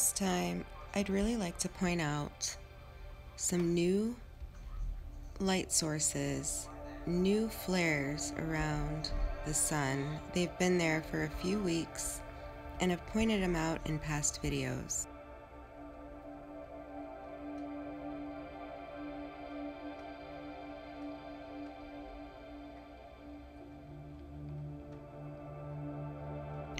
this time, I'd really like to point out some new light sources, new flares around the sun. They've been there for a few weeks and have pointed them out in past videos.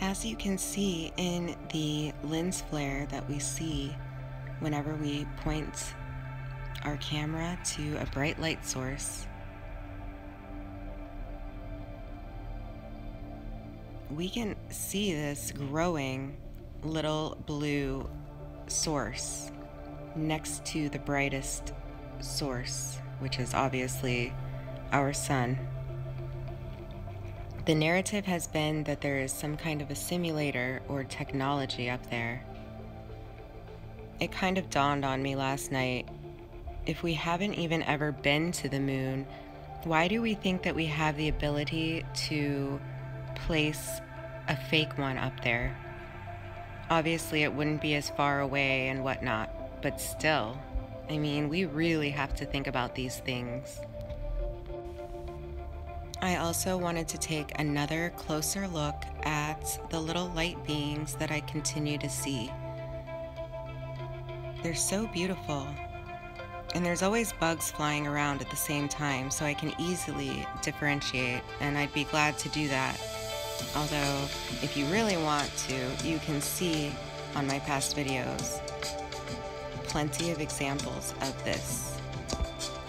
As you can see in the lens flare that we see whenever we point our camera to a bright light source, we can see this growing little blue source next to the brightest source, which is obviously our sun. The narrative has been that there is some kind of a simulator or technology up there. It kind of dawned on me last night. If we haven't even ever been to the moon, why do we think that we have the ability to place a fake one up there? Obviously, it wouldn't be as far away and whatnot, but still, I mean, we really have to think about these things. I also wanted to take another closer look at the little light beings that I continue to see. They're so beautiful. And there's always bugs flying around at the same time, so I can easily differentiate, and I'd be glad to do that. Although, if you really want to, you can see on my past videos plenty of examples of this.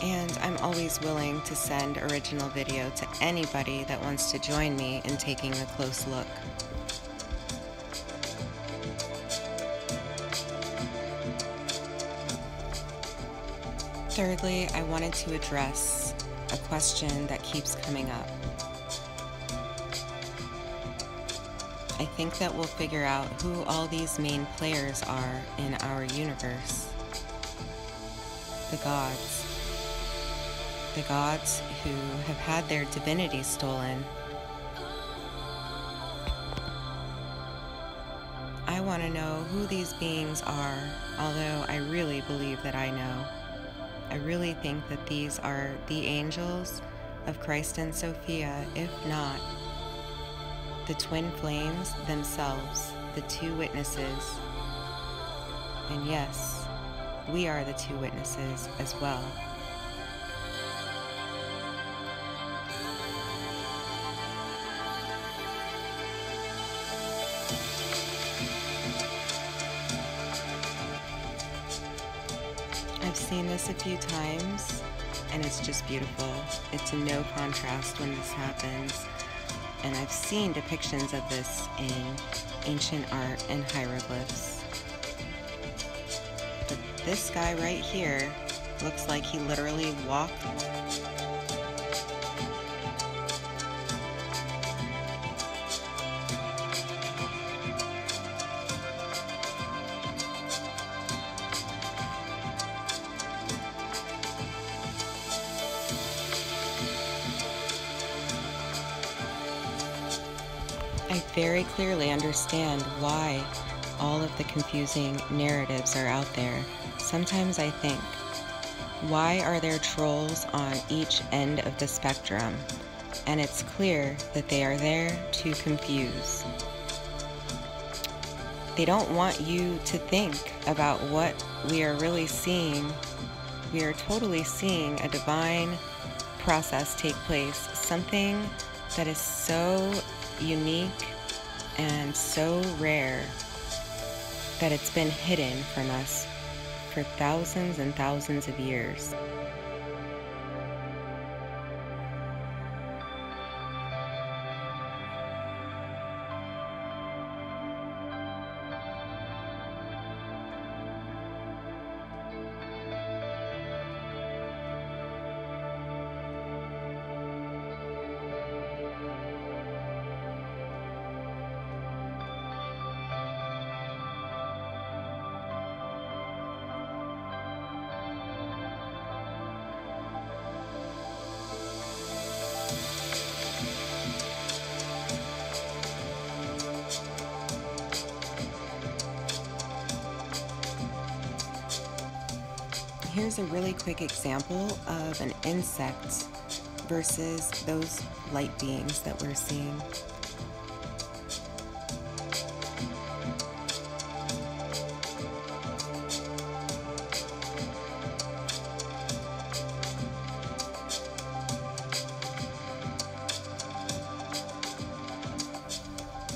And I'm always willing to send original video to anybody that wants to join me in taking a close look. Thirdly, I wanted to address a question that keeps coming up. I think that we'll figure out who all these main players are in our universe. The gods. The gods who have had their divinity stolen. I want to know who these beings are, although I really believe that I know. I really think that these are the angels of Christ and Sophia, if not the twin flames themselves, the two witnesses. And yes, we are the two witnesses as well. I've seen this a few times, and it's just beautiful. It's a no contrast when this happens, and I've seen depictions of this in ancient art and hieroglyphs. But this guy right here looks like he literally walked. I very clearly understand why all of the confusing narratives are out there. Sometimes I think, why are there trolls on each end of the spectrum? And it's clear that they are there to confuse. They don't want you to think about what we are really seeing. We are totally seeing a divine process take place, something that is so unique and so rare that it's been hidden from us for thousands and thousands of years. Here's a really quick example of an insect versus those light beings that we're seeing.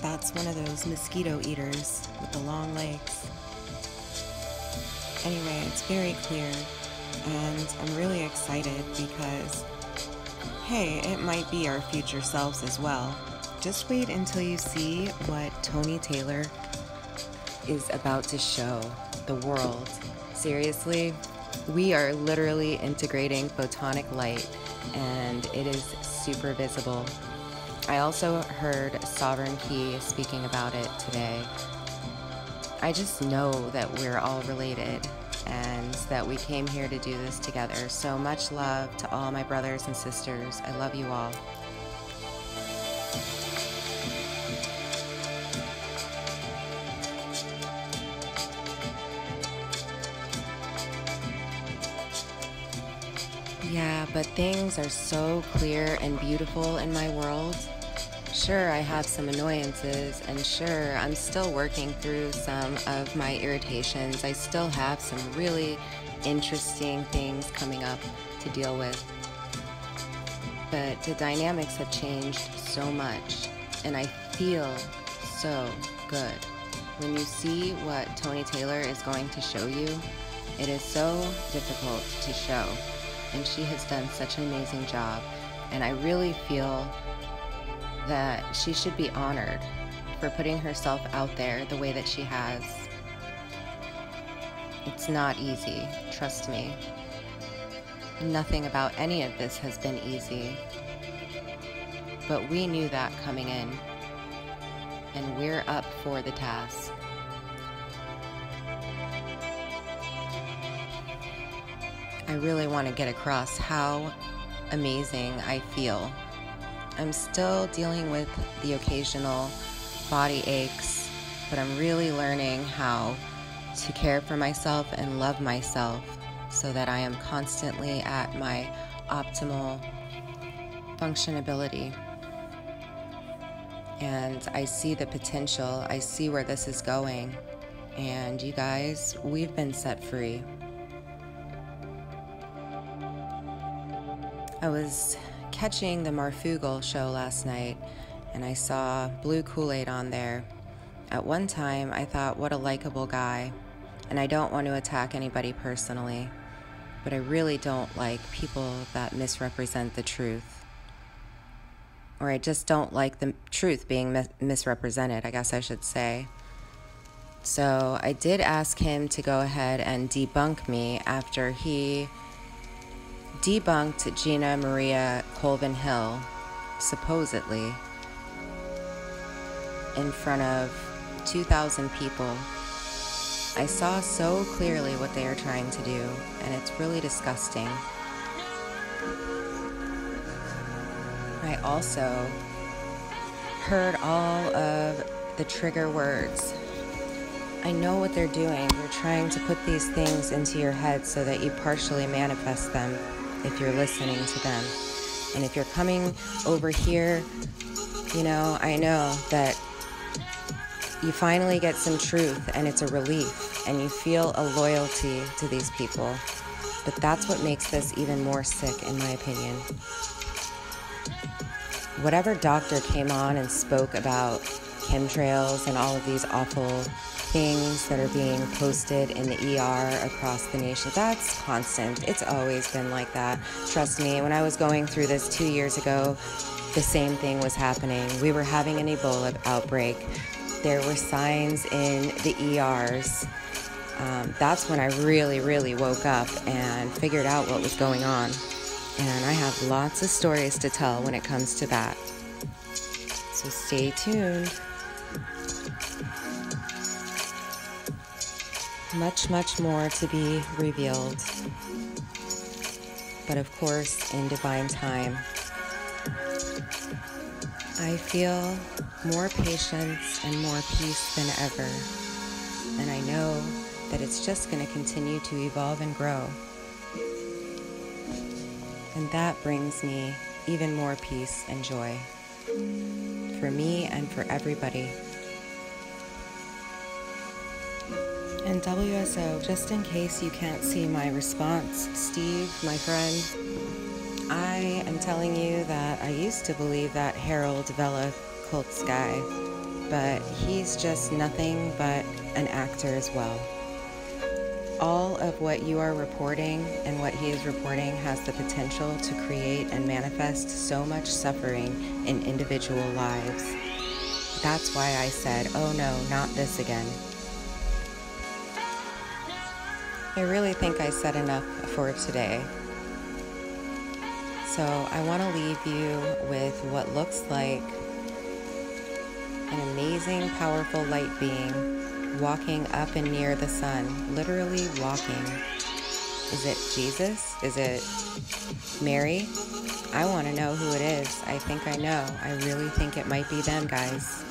That's one of those mosquito eaters with the long legs. Anyway, it's very clear, and I'm really excited because, hey, it might be our future selves as well. Just wait until you see what Tony Taylor is about to show the world. Seriously, we are literally integrating photonic light, and it is super visible. I also heard Sovereign Key speaking about it today. I just know that we're all related and that we came here to do this together. So much love to all my brothers and sisters. I love you all. Yeah, but things are so clear and beautiful in my world. Sure, I have some annoyances, and sure, I'm still working through some of my irritations. I still have some really interesting things coming up to deal with. But the dynamics have changed so much, and I feel so good. When you see what Tony Taylor is going to show you, it is so difficult to show, and she has done such an amazing job, and I really feel that she should be honored for putting herself out there the way that she has. It's not easy, trust me. Nothing about any of this has been easy. But we knew that coming in, and we're up for the task. I really want to get across how amazing I feel. I'm still dealing with the occasional body aches, but I'm really learning how to care for myself and love myself so that I am constantly at my optimal functionability. And I see the potential, I see where this is going, and you guys, we've been set free. I was catching the Marfugal show last night, and I saw Blue KoolAid on there. At one time, I thought, what a likable guy, and I don't want to attack anybody personally, but I really don't like people that misrepresent the truth. Or I just don't like the truth being misrepresented, I guess I should say. So I did ask him to go ahead and debunk me after he debunked Gina Maria Colvin Hill, supposedly, in front of 2,000 people. I saw so clearly what they are trying to do, and it's really disgusting. I also heard all of the trigger words. I know what they're doing. They're trying to put these things into your head so that you partially manifest them if you're listening to them. And if you're coming over here, you know, I know that you finally get some truth and it's a relief and you feel a loyalty to these people. But that's what makes this even more sick, in my opinion. Whatever doctor came on and spoke about chemtrails and all of these awful things that are being posted in the ER across the nation, that's constant. It's always been like that. Trust me, when I was going through this 2 years ago, the same thing was happening. We were having an Ebola outbreak. There were signs in the ERs. That's when I really woke up and figured out what was going on. And I have lots of stories to tell when it comes to that. So stay tuned. Much more to be revealed, but of course in divine time. I feel more patience and more peace than ever, and I know that it's just going to continue to evolve and grow. And that brings me even more peace and joy for me and for everybody. And WSO, just in case you can't see my response, Steve, my friend, I am telling you that I used to believe that Harold Vela Kult's guy, but he's just nothing but an actor as well. All of what you are reporting and what he is reporting has the potential to create and manifest so much suffering in individual lives. That's why I said, oh no, not this again. I really think I said enough for today. So I want to leave you with what looks like an amazing, powerful light being walking up and near the sun, literally walking. Is it Jesus? Is it Mary? I want to know who it is. I think I know. I really think it might be them, guys.